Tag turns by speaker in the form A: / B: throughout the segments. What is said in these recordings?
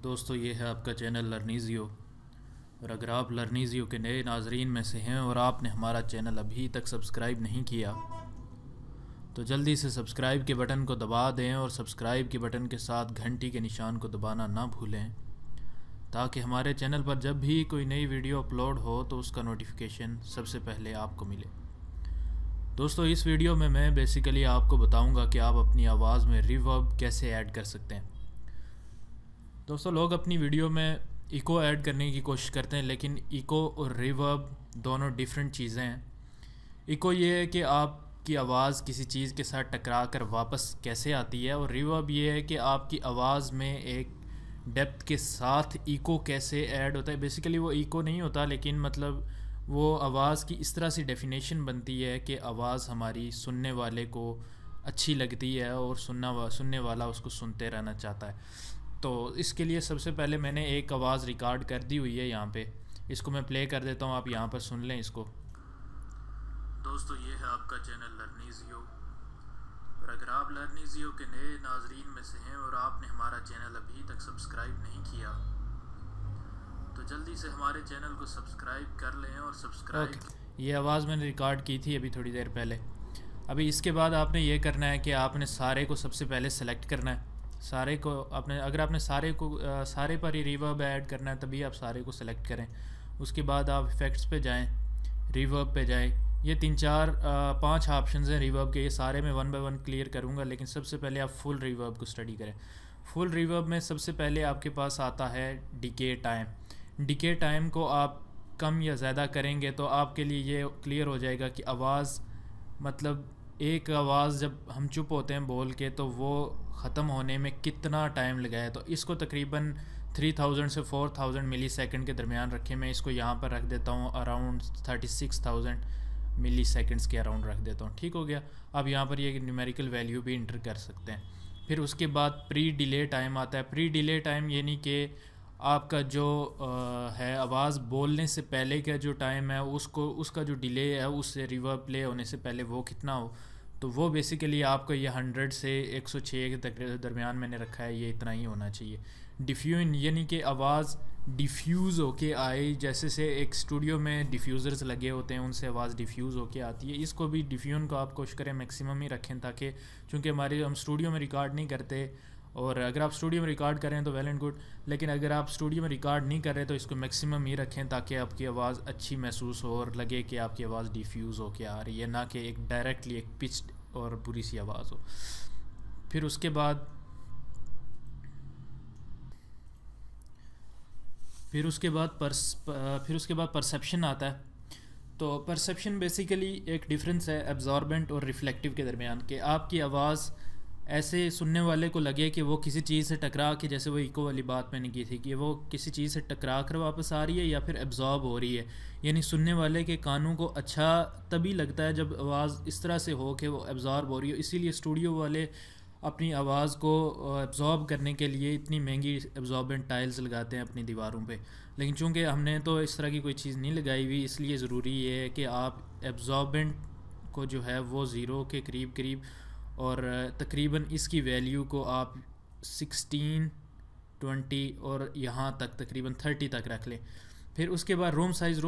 A: دوستو یہ ہے آپ کا چینل لرنیزیو، اور اگر آپ لرنیزیو کے نئے ناظرین میں سے ہیں اور آپ نے ہمارا چینل ابھی تک سبسکرائب نہیں کیا تو جلدی سے سبسکرائب کے بٹن کو دبا دیں اور سبسکرائب کے بٹن کے ساتھ گھنٹی کے نشان کو دبانا نہ بھولیں تاکہ ہمارے چینل پر جب بھی کوئی نئی ویڈیو اپلوڈ ہو تو اس کا نوٹیفیکیشن سب سے پہلے آپ کو ملے۔ دوستو اس ویڈیو میں بیسیکلی آپ کو بتاؤں گا کہ آپ اپنی آواز میں ریورب کیسے ایڈ کر سکتے ہیں۔ دوستو لوگ اپنی ویڈیو میں ایکو ایڈ کرنے کی کوشش کرتے ہیں، لیکن ایکو اور ریورب دونوں ڈیفرنٹ چیزیں ہیں۔ ایکو یہ ہے کہ آپ کی آواز کسی چیز کے ساتھ ٹکرا کر واپس کیسے آتی ہے، اور ریورب یہ ہے کہ آپ کی آواز میں ایک ڈیپتھ کے ساتھ ایکو کیسے ایڈ ہوتا ہے۔ بیسیکلی وہ ایکو نہیں ہوتا، لیکن مطلب وہ آواز کی اس طرح سے ڈیفینیشن بنتی ہے کہ آواز ہماری سننے والے کو اچھی لگتی ہے اور سننے والا اس کو سنتے رہنا چاہتا ہے۔ تو اس کے لیے سب سے پہلے میں نے ایک آواز ریکارڈ کر دی ہوئی ہے یہاں پہ، اس کو میں پلے کر دیتا ہوں، آپ یہاں پر سن لیں اس کو۔ دوستو یہ ہے آپ کا چینل لرنیزیو، اور اگر آپ لرنیزیو کے نئے ناظرین میں سے ہیں اور آپ نے ہمارا چینل ابھی تک سبسکرائب نہیں کیا تو جلدی سے ہمارے چینل کو سبسکرائب کر لیں اور سبسکرائب یہ آواز میں نے ریکارڈ کی تھی ابھی تھوڑی دیر پہلے۔ ابھی اس کے بعد آپ نے یہ کرنا ہے کہ آپ نے سارے کو سب سے پہلے سلیکٹ کرنا ہے، سارے کو اگر آپ نے سارے پر ہی ریورب ایڈ کرنا ہے تبھی آپ سارے کو سلیکٹ کریں۔ اس کے بعد آپ ایفیکٹس پہ جائیں، ریورب پہ جائیں۔ یہ 5 آپشنز ہیں ریورب کے، یہ سارے میں 1 بائی 1 کلیئر کروں گا، لیکن سب سے پہلے آپ فل ریورب کو اسٹڈی کریں۔ فل ریورب میں سب سے پہلے آپ کے پاس آتا ہے ڈیکے ٹائم۔ ڈیکے ٹائم کو آپ کم یا زیادہ کریں گے تو آپ کے لیے یہ کلیئر ہو جائے گا کہ آواز مطلب ایک آواز جب ہم چپ ہوتے ہیں بول کے تو وہ ختم ہونے میں کتنا ٹائم لگا ہے۔ تو اس کو تقریباً 3000 سے 4000 ملی سیکنڈ کے درمیان رکھیں۔ میں اس کو یہاں پر رکھ دیتا ہوں اراؤنڈ 36000 ملی سیکنڈز کے اراؤنڈ رکھ دیتا ہوں۔ ٹھیک ہو گیا۔ اب یہاں پر یہ نیومیریکل ویلیو بھی انٹر کر سکتے ہیں۔ پھر اس کے بعد پری ڈیلے ٹائم آتا ہے۔ پری ڈیلے ٹائم یعنی کہ آپ کا جو ہے آواز بولنے سے پہلے کا جو ٹائم ہے اس کا جو ڈیلے ہے اس سے ریورب پلے ہونے سے پہلے وہ کتنا ہو، تو وہ بیسیکلی آپ کو یہ 100 سے 106 کے درمیان میں نے رکھا ہے، یہ اتنا ہی ہونا چاہیے۔ ڈیفیوژن یعنی کہ آواز ڈیفیوز ہو کے آئے، جیسے سے ایک اسٹوڈیو میں ڈیفیوزرز لگے ہوتے ہیں ان سے آواز ڈیفیوز ہو کے آتی ہے، اس کو بھی ڈیفیوژن کو آپ کوشش کریں میکسیمم ہی رکھیں، تاکہ چونکہ ہم اسٹوڈیو میں ریکارڈ نہیں کرتے، اور اگر آپ اسٹوڈیو میں ریکارڈ کریں تو ویل اینڈ گڈ، لیکن اگر آپ اسٹوڈیو میں ریکارڈ نہیں کر رہے تو اس کو میکسیمم ہی رکھیں تاکہ آپ کی آواز اچھی محسوس ہو اور لگے کہ آپ کی آواز ڈیفیوز ہو کے آ رہی ہے، نہ کہ ایک ڈائریکٹلی ایک پچڈ اور بری سی آواز ہو۔ پھر اس کے بعد پرسیپشن آتا ہے۔ تو پرسیپشن بیسیکلی ایک ڈیفرنس ہے ایبزاربنٹ اور ریفلیکٹیو کے درمیان، کہ آپ کی آواز ایسے سننے والے کو لگے کہ وہ کسی چیز سے ٹکرا کے، جیسے وہ ایکو والی بات میں نے کی تھی کہ وہ کسی چیز سے ٹکرا کر واپس آ رہی ہے یا پھر ایبزارب ہو رہی ہے، یعنی سننے والے کے کانوں کو اچھا تبھی لگتا ہے جب آواز اس طرح سے ہو کہ وہ ایبزارب ہو رہی ہے۔ اسی لیے اسٹوڈیو والے اپنی آواز کو ایبزارب کرنے کے لیے اتنی مہنگی ایبزاربنٹ ٹائلز لگاتے ہیں اپنی دیواروں پہ، لیکن چونکہ ہم نے تو اس طرح کی کوئی چیز نہیں لگائی ہوئی، اس لیے ضروری یہ ہے کہ آپ ایبزاربنٹ کو جو ہے وہ 0 کے قریب اور تقریباً اس کی ویلیو کو آپ 16 20 اور یہاں تک تقریباً 30 تک رکھ لیں۔ پھر اس کے بعد روم سائز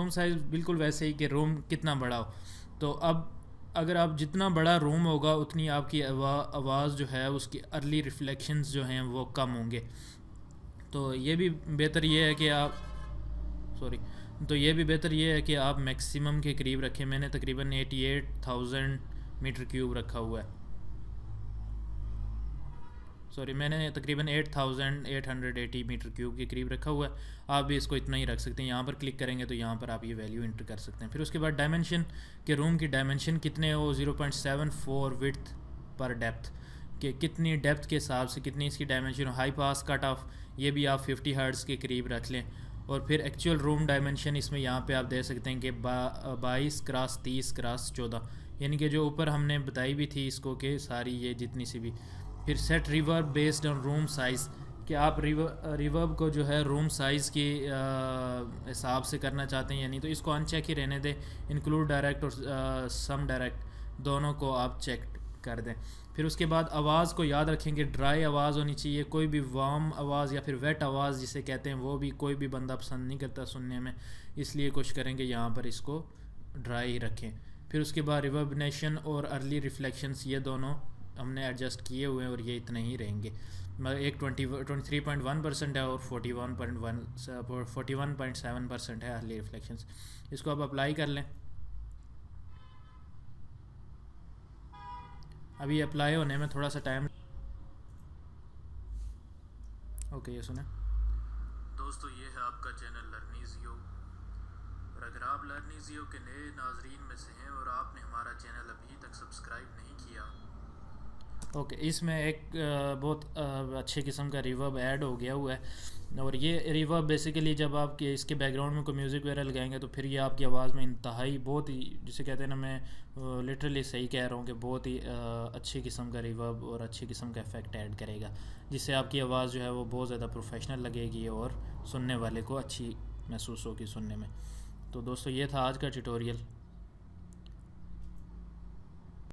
A: بالکل ویسے ہی کہ روم کتنا بڑا ہو، تو اب اگر آپ جتنا بڑا روم ہوگا اتنی آپ کی آواز جو ہے اس کی ارلی ریفلیکشنز جو ہیں وہ کم ہوں گے۔ تو یہ بھی بہتر یہ ہے کہ آپ میکسیمم کے قریب رکھیں۔ میں نے تقریباً 88,000 میٹر کیوب رکھا ہوا ہے، میں نے تقریباً 8880 میٹر کیوب کے قریب رکھا ہوا ہے۔ آپ بھی اس کو اتنا ہی رکھ سکتے ہیں، یہاں پر کلک کریں گے تو یہاں پر آپ یہ ویلیو انٹر کر سکتے ہیں۔ پھر اس کے بعد ڈائمنشن کہ روم کی ڈائمنشن کتنے ہو، 0.74 وڈتھ پر ڈیپتھ، کہ کتنی ڈیپتھ کے حساب سے کتنی اس کی ڈائمنشن ہو۔ ہائی پاس کٹ آف یہ بھی آپ 50 ہرٹز کے قریب رکھ لیں۔ اور پھر ایکچوئل روم ڈائمنشن اس میں یہاں پہ آپ دے سکتے ہیں کہ 22x30x14، یعنی کہ جو اوپر ہم نے بتائی بھی تھی اس کو کہ ساری یہ جتنی سی بھی۔ پھر set reverb based on room size, کہ آپ ریورب کو جو ہے روم سائز کی حساب سے کرنا چاہتے ہیں، یعنی تو اس کو ان چیک ہی رہنے دیں۔ انکلوڈ ڈائریکٹ اور سم ڈائریکٹ دونوں کو آپ چیک کر دیں. پھر اس کے بعد آواز کو یاد رکھیں کہ ڈرائی آواز ہونی چاہیے. کوئی بھی وارم آواز یا پھر ویٹ آواز جسے کہتے ہیں وہ بھی کوئی بھی بندہ پسند نہیں کرتا سننے میں, اس لیے کوشش کریں کہ یہاں پر اس کو ڈرائی رکھیں. پھر اس کے بعد ریوربنیشن اور ارلی ریفلیکشنس یہ دونوں ہم نے ایڈجسٹ کیے ہوئے ہیں اور یہ اتنے ہی رہیں گے. ایک 23.1% ہے اور 41.7% ہے ارلی ریفلیکشنس. اس کو آپ اپلائی کر لیں. ابھی اپلائی ہونے میں تھوڑا سا ٹائم. اوکے یہ سنیں دوستو, یہ ہے آپ کا چینل لرنیزیو, اور اگر آپ لرنیزیو کے نئے ناظرین میں سے ہیں اور آپ نے ہمارا چینل ابھی تک سبسکرائب نہیں کیا. اوکے اس میں ایک بہت اچھے قسم کا ریورب ایڈ ہو گیا ہوا ہے, اور یہ ریورب بیسیکلی جب آپ کے اس کے بیک گراؤنڈ میں کوئی میوزک وغیرہ لگائیں گے تو پھر یہ آپ کی آواز میں انتہائی بہت ہی, جسے کہتے ہیں نا, میں لٹرلی صحیح کہہ رہا ہوں کہ بہت ہی اچھی قسم کا ریورب اور اچھی قسم کا افیکٹ ایڈ کرے گا, جس سے آپ کی آواز جو ہے وہ بہت زیادہ پروفیشنل لگے گی اور سننے والے کو اچھی محسوس ہوگی سننے میں. تو دوستو یہ تھا آج کا ٹیوٹوریل.